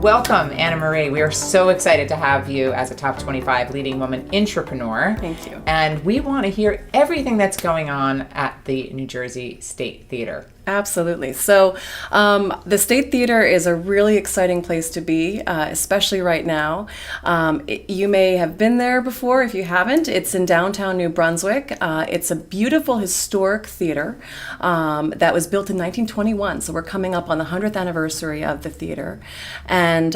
Welcome, Anna Marie. We are so excited to have you as a top 25 leading woman entrepreneur. Thank you. And we want to hear everything that's going on at the New Jersey State Theater. Absolutely. So the State Theater is a really exciting place to be, especially right now. You may have been there before. If you haven't, it's in downtown New Brunswick. It's a beautiful historic theater that was built in 1921. So we're coming up on the 100th anniversary of the theater. And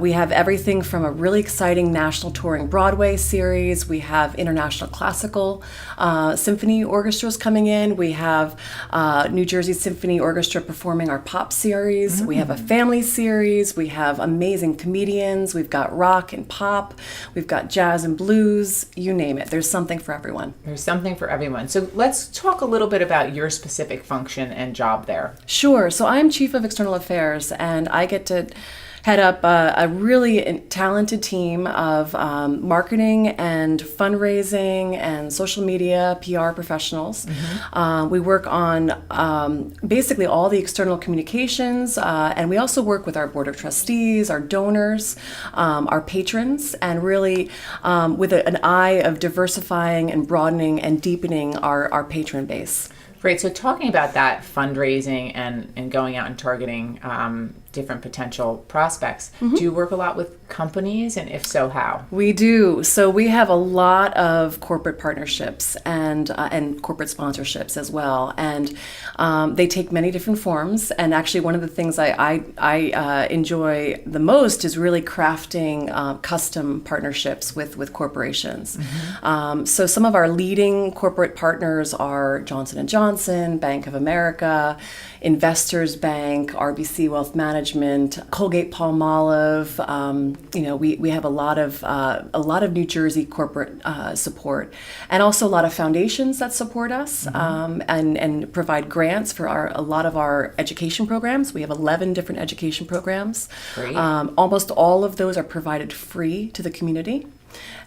we have everything from a really exciting national touring Broadway series. We have international classical symphony orchestras coming in. We have New Jersey Symphony Orchestra performing our pop series. We have a family series. We have amazing comedians. We've got rock and pop. We've got jazz and blues. You name it. There's something for everyone. There's something for everyone. So let's talk a little bit about your specific function and job there. Sure. So I'm Chief of External Affairs, and I get to head up a really talented team of marketing and fundraising and social media PR professionals. We work on basically all the external communications, and we also work with our board of trustees, our donors, our patrons, and really with an eye of diversifying and broadening and deepening our patron base. Great. So talking about that fundraising and going out and targeting different potential prospects, do you work a lot with companies, and if so, how? We do. So we have a lot of corporate partnerships and corporate sponsorships as well, and they take many different forms. And actually, one of the things I enjoy the most is really crafting custom partnerships with corporations. So some of our leading corporate partners are Johnson & Johnson, Bank of America, Investors Bank, RBC Wealth Management, Colgate-Palmolive. We have a lot of New Jersey corporate support, and also a lot of foundations that support us and provide grants for a lot of our education programs. We have 11 different education programs. Great. Almost all of those are provided free to the community.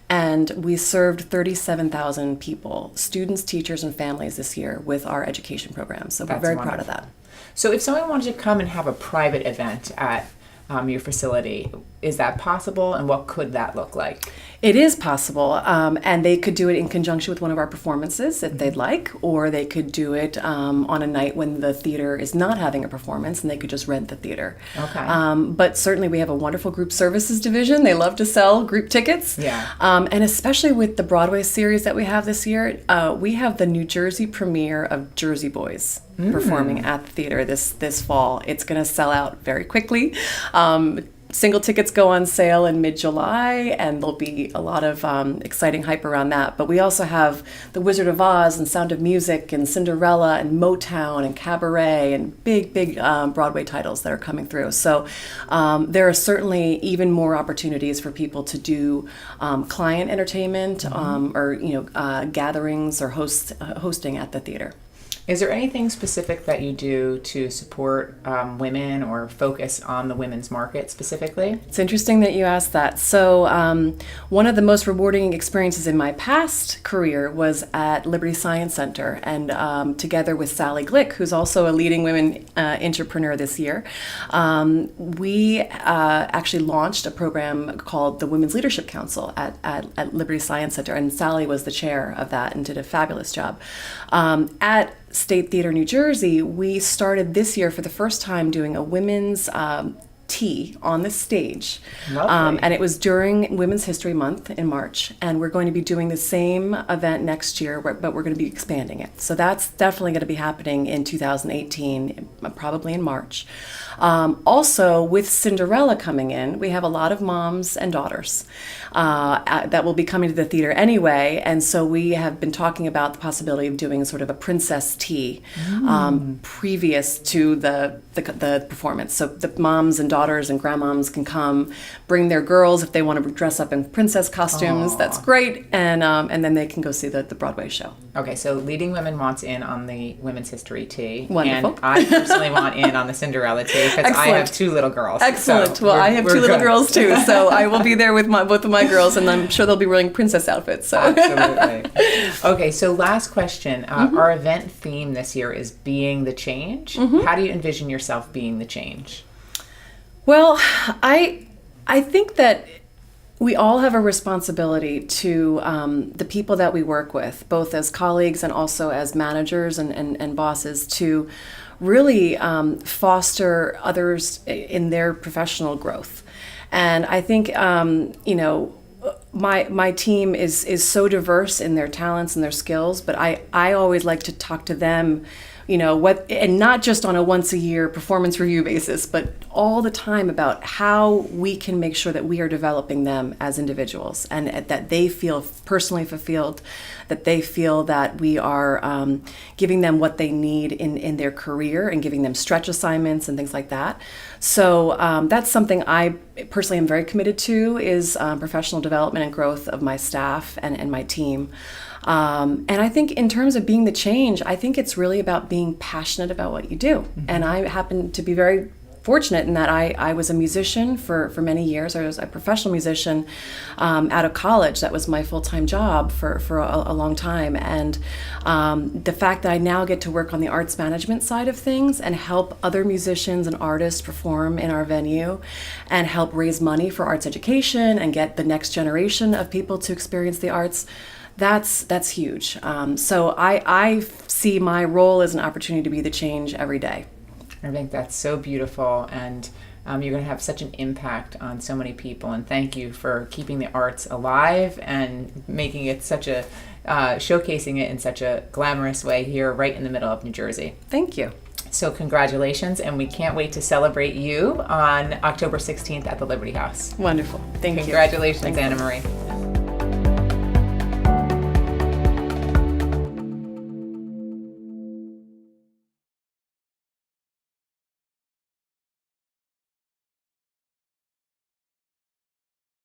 And we served 37,000 people, students, teachers, and families this year with our education programs. So we're very proud of that. So if someone wanted to come and have a private event at your facility, is that possible, and what could that look like? It is possible, and they could do it in conjunction with one of our performances if they'd like, or they could do it on a night when the theater is not having a performance, and they could just rent the theater. Okay. But certainly we have a wonderful group services division. They love to sell group tickets. Yeah. And especially with the Broadway series that we have this year, we have the New Jersey premiere of Jersey Boys performing at the theater this fall. It's going to sell out very quickly. Single tickets go on sale in mid-July, and there'll be a lot of exciting hype around that. But we also have The Wizard of Oz and Sound of Music and Cinderella and Motown and Cabaret and big Broadway titles that are coming through. So there are certainly even more opportunities for people to do client entertainment or gatherings or hosting at the theater. Is there anything specific that you do to support women or focus on the women's market specifically? It's interesting that you asked that. So one of the most rewarding experiences in my past career was at Liberty Science Center, and together with Sally Glick, who's also a leading women entrepreneur this year, we actually launched a program called the Women's Leadership Council at Liberty Science Center, and Sally was the chair of that and did a fabulous job. At State Theater, New Jersey, we started this year for the first time doing a women's tea on the stage. And it was during Women's History Month in March, and we're going to be doing the same event next year, but we're going to be expanding it. So that's definitely going to be happening in 2018, probably in March. Also, with Cinderella coming in, we have a lot of moms and daughters that will be coming to the theater anyway, and so we have been talking about the possibility of doing sort of a princess tea previous to the performance. So the moms and daughters and grandmoms can come, bring their girls if they want to dress up in princess costumes. Aww. That's great, and then they can go see the Broadway show. Okay, so Leading Women wants in on the Women's History Tea. Wonderful. And I personally want in on the Cinderella Tea because I have two little girls. Excellent. So well, I have two little good. girls too, so I will be there with both of my girls, and I'm sure they'll be wearing princess outfits. So. Absolutely. Okay, so last question. Our event theme this year is Being the Change. How do you envision yourself being the change? Well, I think that we all have a responsibility to the people that we work with, both as colleagues and also as managers and bosses, to really foster others in their professional growth. And I think, my team is so diverse in their talents and their skills, but I always like to talk to them, and not just on a once a year performance review basis, but all the time about how we can make sure that we are developing them as individuals and that they feel personally fulfilled, that they feel that we are giving them what they need in their career and giving them stretch assignments and things like that. So that's something I personally am very committed to, is professional development and growth of my staff and my team. And I think in terms of being the change, I think it's really about being passionate about what you do. Mm-hmm. And I happen to be very fortunate in that I was a musician for many years. I was a professional musician out of college. That was my full-time job for a long time. And the fact that I now get to work on the arts management side of things and help other musicians and artists perform in our venue and help raise money for arts education and get the next generation of people to experience the arts, that's huge. So I see my role as an opportunity to be the change every day. I think that's so beautiful, and you're going to have such an impact on so many people. And thank you for keeping the arts alive and making it such a showcasing it in such a glamorous way here, right in the middle of New Jersey. Thank you. So congratulations, and we can't wait to celebrate you on October 16th at the Liberty House. Wonderful. Thank you. Congratulations, Anna Marie.